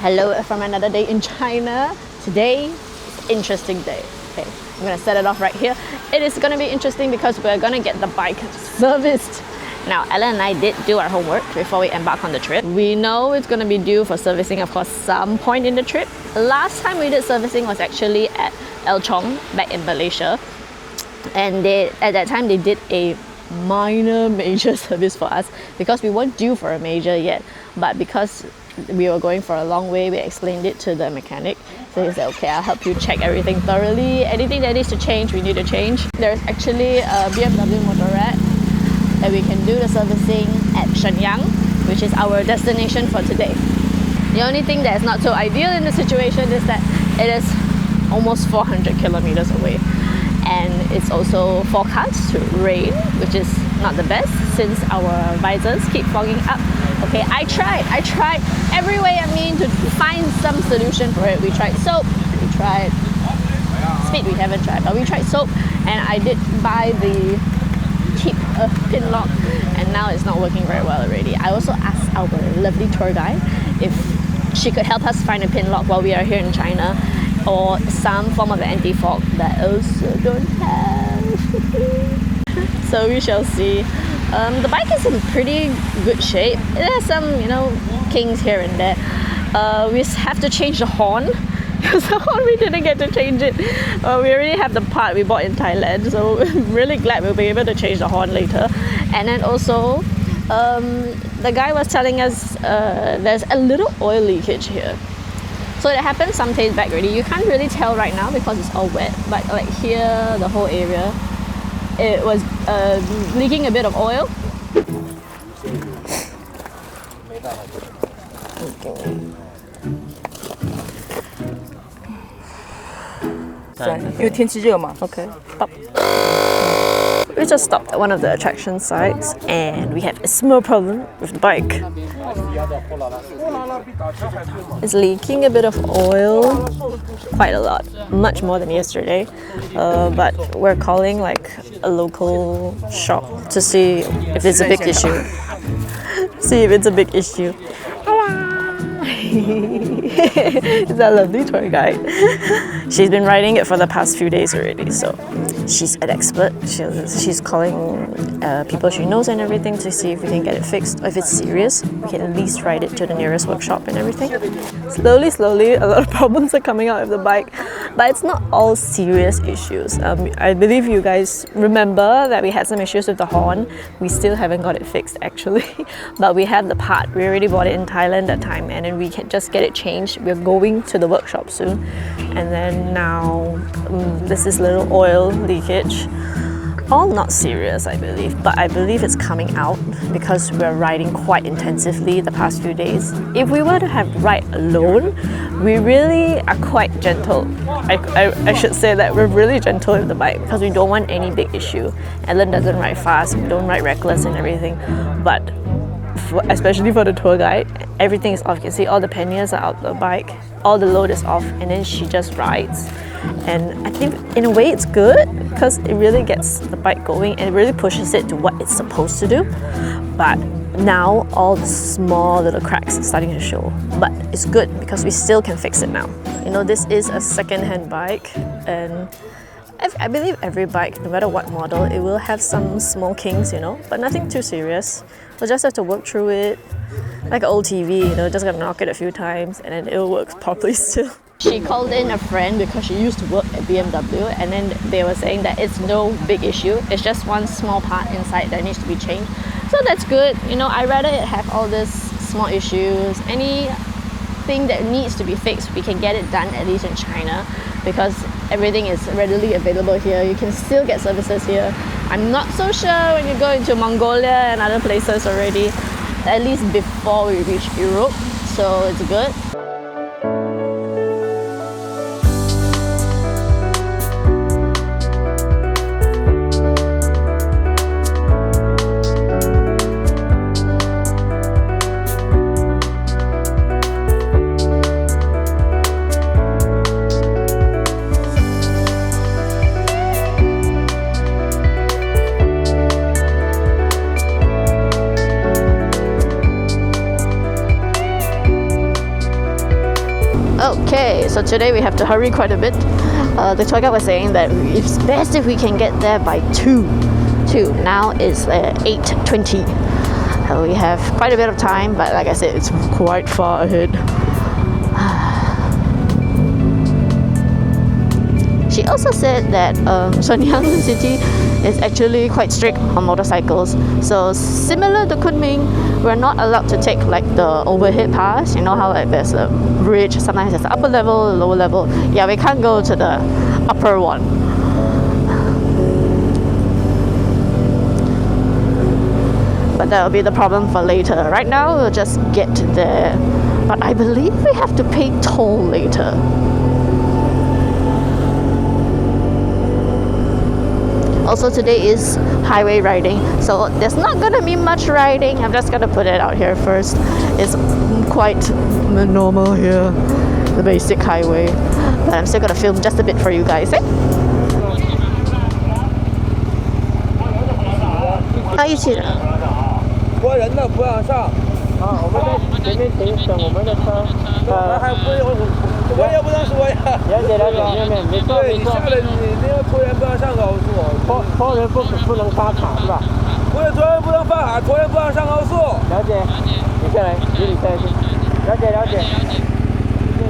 Hello from another day in China. Today is an interesting day. Okay, I'm gonna set it off right here. It is gonna be interesting because we're gonna get the bike serviced. Now, Allan and I did do our homework before we embark on the trip. We know it's gonna be due for servicing, of course, some point in the trip. Last time we did servicing was actually at El Chong, back in Malaysia. And at that time, they did a major service for us because we weren't due for a major yet. But because we were going for a long way, we explained it to the mechanic. So he said, okay, I'll help you check everything thoroughly. Anything that needs to change, we need to change. There's actually a BMW Motorrad that we can do the servicing at Shenyang, which is our destination for today. The only thing that is not so ideal in the situation is that it is almost 400 kilometers away. And it's also forecast to rain, which is not the best since our visors keep fogging up. Okay, I tried every way to find some solution for it. We tried soap, we tried speed, we haven't tried, but we tried soap, and I did buy the tip pin lock, and now it's not working very well already. I also asked our lovely tour guide if she could help us find a pin lock while we are here in China, or some form of anti-fog that I also don't have. So we shall see. The bike is in pretty good shape. It has some, kinks here and there. We have to change the horn. Because the horn, we didn't get to change it. We already have the part we bought in Thailand, so we're really glad we'll be able to change the horn later. And then also, the guy was telling us there's a little oil leakage here. So it happened some days back already. You can't really tell right now because it's all wet, but like here, the whole area, it was leaking a bit of oil. Okay, stop. We just stopped at one of the attraction sites and we have a small problem with the bike. It's leaking a bit of oil, quite a lot, much more than yesterday. But we're calling like a local shop to see if it's a big issue. It's our lovely tour guide. She's been riding it for the past few days already, so she's an expert. She's calling people she knows and everything to see if we can get it fixed. If it's serious, we can at least ride it to the nearest workshop and everything. Slowly, a lot of problems are coming out of the bike, but it's not all serious issues. I believe you guys remember that we had some issues with the horn. We still haven't got it fixed actually, but we have the part. We already bought it in Thailand that time, and then we can just get it changed. We're going to the workshop soon, and then now this is little oil leakage. All not serious, I believe, but I believe it's coming out because we're riding quite intensively the past few days. If we were to ride alone, we really are quite gentle. I should say that we're really gentle with the bike because we don't want any big issue. Allan doesn't ride fast, we don't ride reckless and everything, but especially for the tour guide, everything is off. You can see all the panniers are out the bike, all the load is off, and then she just rides. And I think in a way it's good because it really gets the bike going and it really pushes it to what it's supposed to do. But now all the small little cracks are starting to show. But it's good because we still can fix it now. This is a second-hand bike, and I believe every bike, no matter what model, it will have some small kinks, but nothing too serious. We'll just have to work through it like an old TV, just gotta knock it a few times and then it'll work properly still. She called in a friend because she used to work at BMW, and then they were saying that it's no big issue. It's just one small part inside that needs to be changed. So that's good. I'd rather it have all these small issues. Anything that needs to be fixed, we can get it done at least in China because everything is readily available here. You can still get services here. I'm not so sure when you go into Mongolia and other places already, at least before we reach Europe. So it's good. Okay, so today we have to hurry quite a bit. The tour guide was saying that it's best if we can get there by 2. Now it's 8:20. We have quite a bit of time, but like I said, it's quite far ahead. She also said that Shenyang city is actually quite strict on motorcycles. So similar to Kunming, we're not allowed to take like the overhead pass. You know how like there's a bridge, sometimes there's an upper level, lower level. Yeah, we can't go to the upper one. But that'll be the problem for later. Right now we'll just get there. But I believe we have to pay toll later. Also today is highway riding, so there's not gonna be much riding. I'm just gonna put it out here first. It's quite normal here, the basic highway. But I'm still gonna film just a bit for you guys, eh? 一起的。多人的不让上。啊，我们在前面等我们的车。还不有，我也不能说呀。了解，没错。对，你下来你那个拖人不让上高速，拖人不能发卡是吧？不是，拖人不能发卡，拖人不让上高速。了解，你下来，你下来去。了解。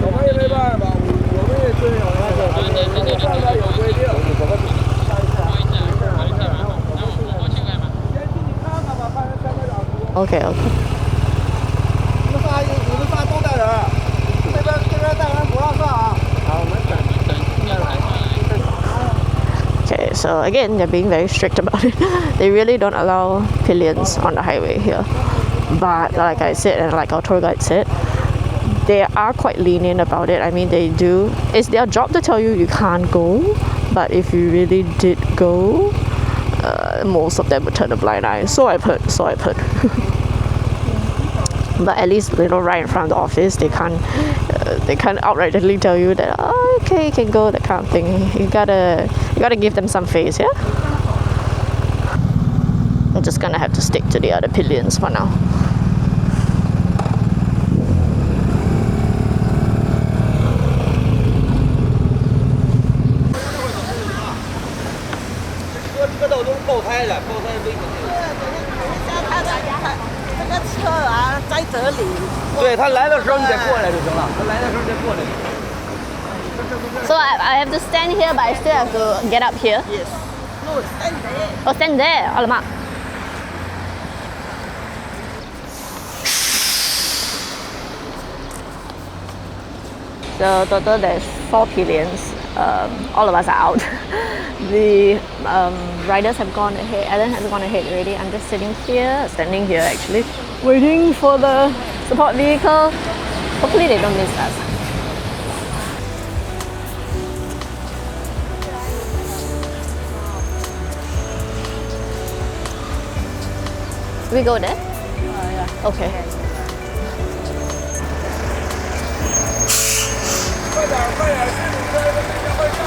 我们也没办法，我们也遵守了解，上面有规定。OK。你们仨都带人，这边带人不让上啊。好，我们等再来。Okay, so again, they're being very strict about it. They really don't allow pillions on the highway here. But like I said, and like our tour guide said, they are quite lenient about it. I mean, they do. It's their job to tell you you can't go. But if you really did go, most of them would turn a blind eye. So I've heard. But at least right in front of the office, they can't outrightly tell you that okay, you can go, that kind of thing. You gotta give them some face, yeah. I'm just gonna have to stick to the other pillions for now. So I have to stand here, but I still have to get up here? Yes. No, stand there. Oh, stand there. Alamak. So total there's 4 pillions. All of us are out. The riders have gone ahead. Allan has gone ahead already. I'm just standing here actually, waiting for the support vehicle. Hopefully they don't miss us. We go there? Yeah. Okay. 快点，快上！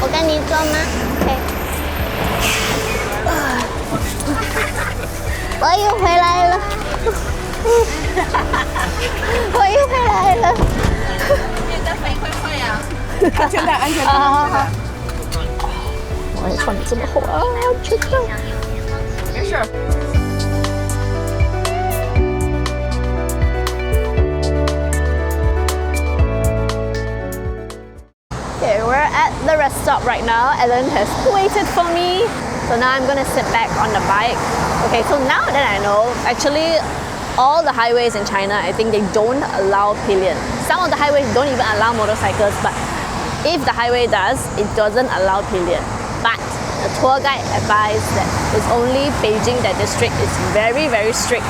我跟你坐吗 ？OK。我又回来了。我又回来了。现在飞快呀！安全带。好。我也穿得这么厚啊，安全带。没事。Okay, we're at the rest stop right now. Allan has waited for me. So now I'm gonna sit back on the bike. Okay, so now that I know, actually all the highways in China, I think they don't allow pillion. Some of the highways don't even allow motorcycles, but if the highway does, it doesn't allow pillion. But the tour guide advised that it's only Beijing that district is very, very strict.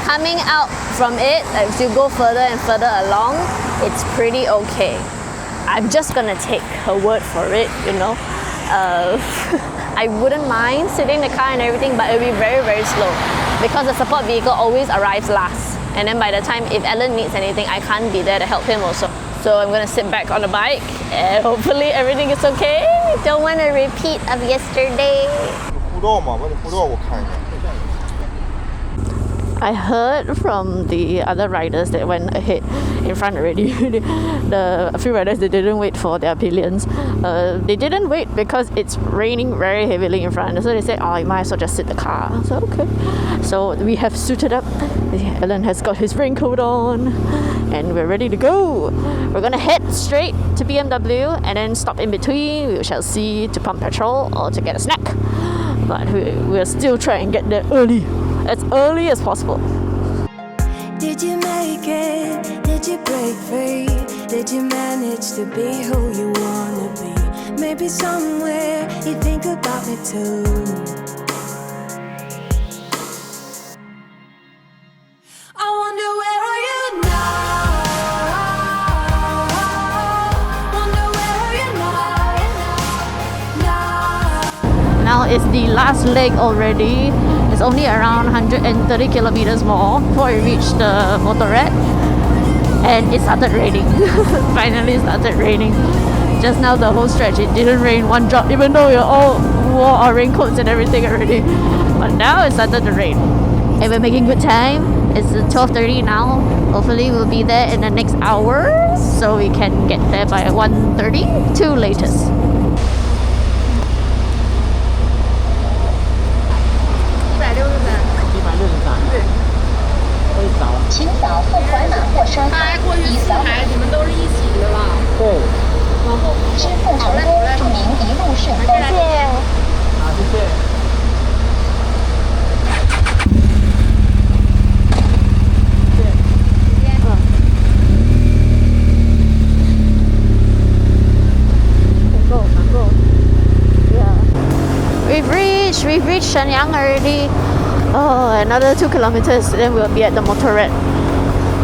Coming out from it, if you go further and further along, it's pretty okay. I'm just gonna take her word for it, you know. I wouldn't mind sitting in the car and everything, but it'll be very, very slow because the support vehicle always arrives last. And then by the time if Allan needs anything, I can't be there to help him also. So I'm gonna sit back on the bike and hopefully everything is okay. Don't want a repeat of yesterday. I heard from the other riders that went ahead in front already. A few riders, they didn't wait for their pillions. They didn't wait because it's raining very heavily in front. So they said, oh, you might as well just sit the car. So okay. So we have suited up. Allan has got his raincoat on and we're ready to go. We're gonna head straight to BMW and then stop in between. We shall see to pump petrol or to get a snack. But we're still trying to get there as early as possible. Did you make it? Did you break free? Did you manage to be who you wanna be? Maybe somewhere you think about me too. I wonder where are you now? Wonder where are you now? Now it's the last leg already. It's only around 130 kilometers more before we reach the Motorrad. And it started raining. Finally started raining. Just now the whole stretch it didn't rain one drop, even though we all wore our raincoats and everything already. But now it started to rain. And we're making good time. It's 12:30 now. Hopefully we'll be there in the next hour so we can get there by 1:30 to latest. 请扫付款码或刷卡，已扫码。你们都是一起的吧？对。往后支付成功，祝您一路顺风。谢谢。好，谢谢。We've reached Shenyang already. Oh, another 2 kilometers, then we'll be at the Motorrad.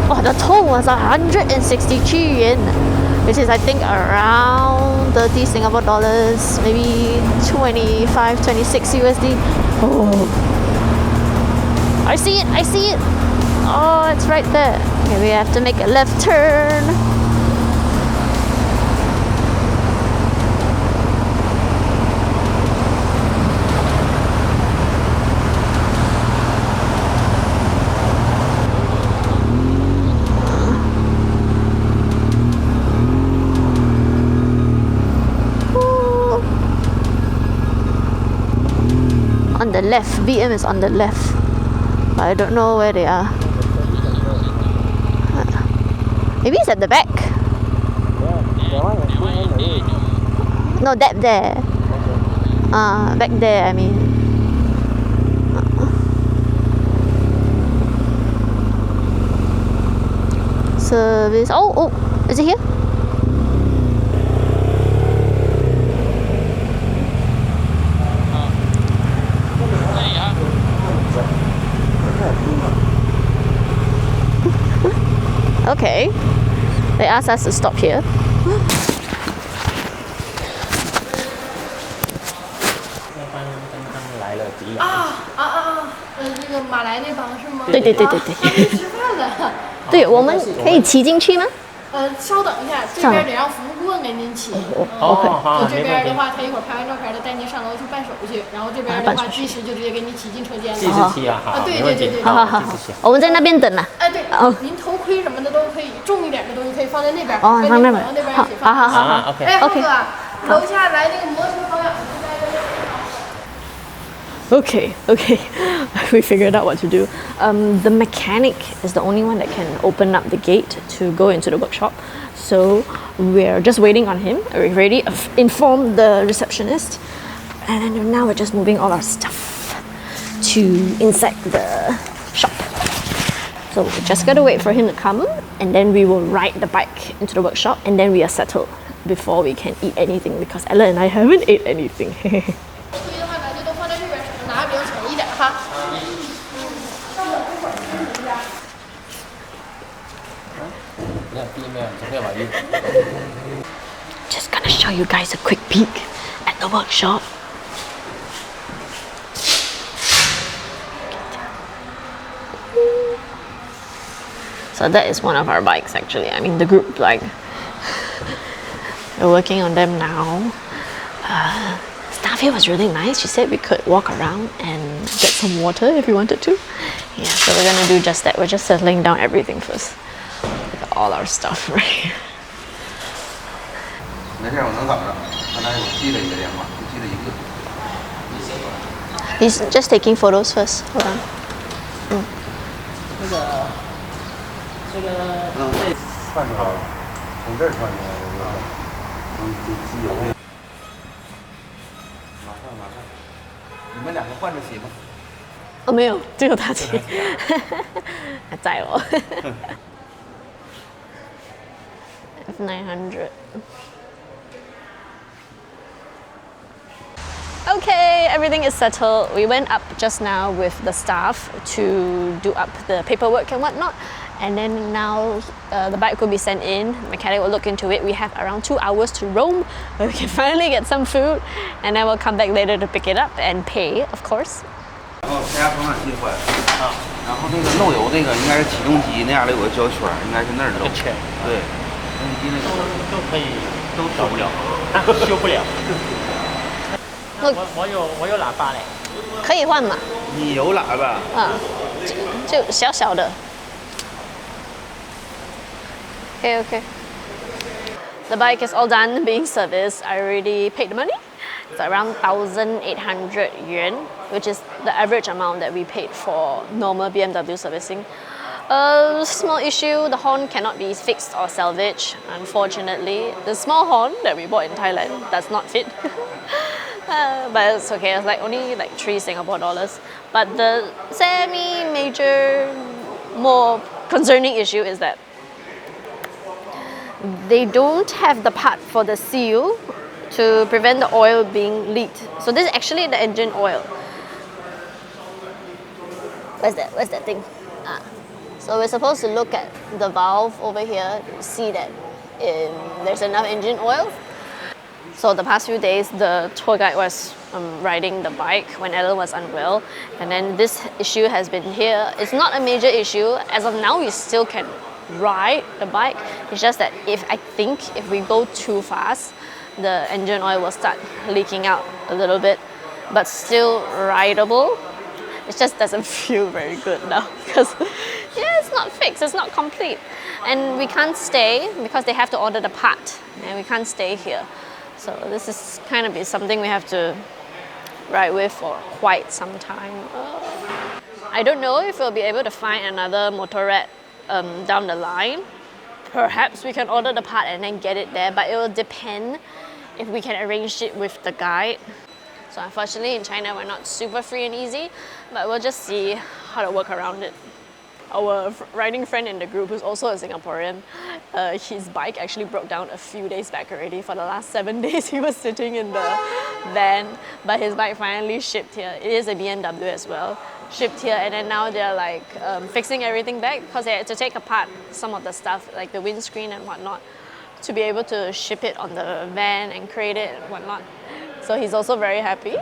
Oh, the toll was 163 yuan, which is I think around 30 Singapore dollars, maybe 25, 26 USD. Oh, I see it. Oh, it's right there. Okay, we have to make a left turn. On the left, BM is on the left, but I don't know where they are. Maybe it's at the back. No, that there. Back there, I mean. Service. Oh, is it here? Okay, they asked us to stop here. 那个马来那帮是吗？对。吃饭了。对，我们可以骑进去吗？稍等一下，这边得让服务顾问给您骑。OK。这边的话，他一会儿拍完照片，他带您上楼去办手续，然后这边的话，技师就直接给你骑进车间了。计时器啊，好，对。好，我们在那边等了。对，您头盔什么的都可以，重一点的东西可以放在那边。哦，放那边。好。哎，浩哥，楼下来那个摩托车保养。Okay, we figured out what to do. The mechanic is the only one that can open up the gate to go into the workshop. So we're just waiting on him. We've already informed the receptionist. And now we're just moving all our stuff to inside the shop. So we just gotta wait for him to come and then we will ride the bike into the workshop and then we are settled before we can eat anything because Allan and I haven't ate anything. 拿比较沉一点哈。Just gonna show you guys a quick peek at the workshop. So that is one of our bikes actually. I mean the group bike. We're working on them now. staff here was really nice. She said we could walk around and get some water if we wanted to. Yeah, so we're gonna do just that. We're just settling down everything first. With all our stuff right here. He's just taking photos first. Hold on. 串出来了，从这儿串出来的，机油。马上，你们两个换着骑吗？哦，没有，只有他骑，还载我。F900. Okay, everything is settled. We went up just now with the staff to do up the paperwork and whatnot. And then now the bike will be sent in. The mechanic will look into it. We have around 2 hours to roam where we can finally get some food. And then we'll come back later to pick it up and pay, of course. 然后胎压传感器坏了啊，然后那个漏油那个应该是启动机那样的有个胶圈，应该是那儿漏。对，启动机那个都可以，都修不了，修不了。我有喇叭嘞，可以换吗？你有喇叭？就小小的。Okay. The bike is all done being serviced. I already paid the money. It's around 1,800 yuan, which is the average amount that we paid for normal BMW servicing. Small issue, the horn cannot be fixed or salvaged. Unfortunately, the small horn that we bought in Thailand does not fit. But it's okay, it's only 3 Singapore dollars. But the semi-major, more concerning issue is that they don't have the part for the seal to prevent the oil being leaked. So this is actually the engine oil. Where's that thing? So we're supposed to look at the valve over here to see that there's enough engine oil. So the past few days, the tour guide was riding the bike when Allan was unwell. And then this issue has been here. It's not a major issue. As of now, we still can ride the bike. It's just that if we go too fast, the engine oil will start leaking out a little bit, but still rideable. It just doesn't feel very good now because it's not fixed, it's not complete. And we can't stay because they have to order the part and we can't stay here. So this is kind of something we have to ride with for quite some time. I don't know if we'll be able to find another Motorrad down the line. Perhaps we can order the part and then get it there, but it will depend if we can arrange it with the guide. So unfortunately in China we're not super free and easy, but we'll just see how to work around it. Our riding friend in the group, who's also a Singaporean, his bike actually broke down a few days back already. For the last 7 days he was sitting in the van, but his bike finally shipped here. It is a BMW as well. Shipped here, and then now they're fixing everything back because they had to take apart some of the stuff like the windscreen and whatnot to be able to ship it on the van and crate it and whatnot. So he's also very happy.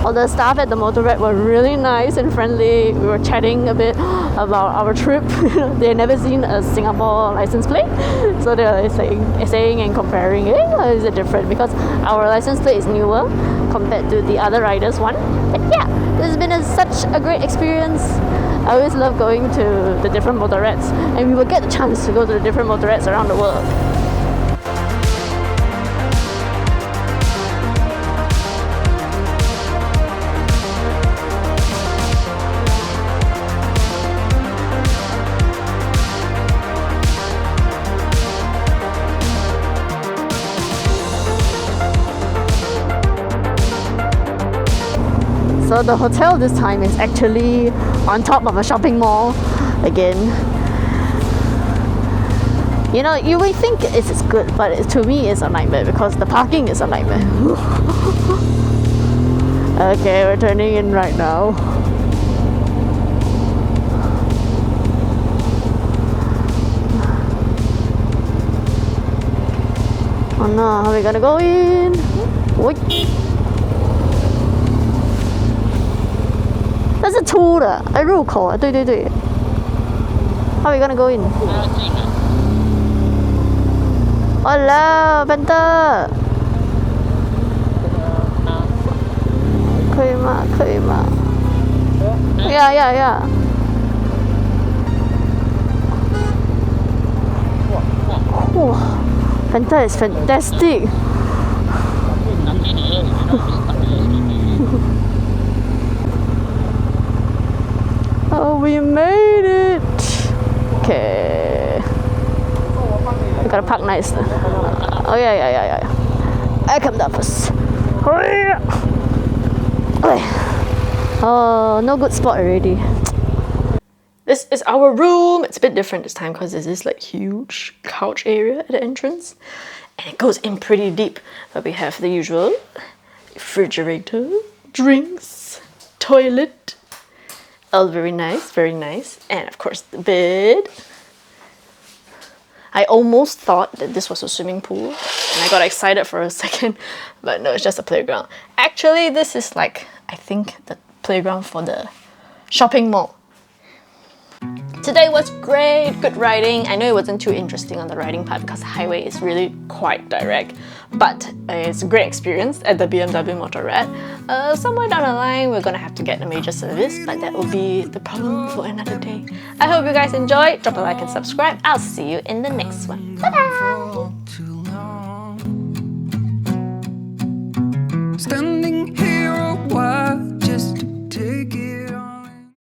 All the staff at the Motorrad were really nice and friendly. We were chatting a bit about our trip. They had never seen a Singapore license plate, so they were saying and comparing, how is it different? Because our license plate is newer compared to the other riders' one. But yeah, this has been such a great experience. I always love going to the different Motorrads, and we will get the chance to go to the different Motorrads around the world. So the hotel this time is actually on top of a shopping mall again. You know, you would think it's good, but to me it's a nightmare because the parking is a nightmare. Okay, we're turning in right now. Oh no, how are we gonna go in? Wait. 出的，入口啊，对对对。How are we gonna go in? Hello, Panther. 可以吗？可以吗？Yeah. Wow, Panther is fantastic. Oh, we made it. Okay. We gotta park nicely. Oh yeah. I come down first. Oh, no good spot already. This is our room. It's a bit different this time because there's this like huge couch area at the entrance. And it goes in pretty deep. But we have the usual refrigerator, drinks, toilet. All very nice. And of course the bed. I almost thought that this was a swimming pool. And I got excited for a second. But no, it's just a playground. Actually, this is like, I think, the playground for the shopping mall. Today was great, good riding. I know it wasn't too interesting on the riding part because the highway is really quite direct, but it's a great experience at the BMW Motorrad. Somewhere down the line we're gonna have to get a major service, but that will be the problem for another day. I hope you guys enjoyed. Drop a like and subscribe. I'll see you in the next one. Bye-bye! Standing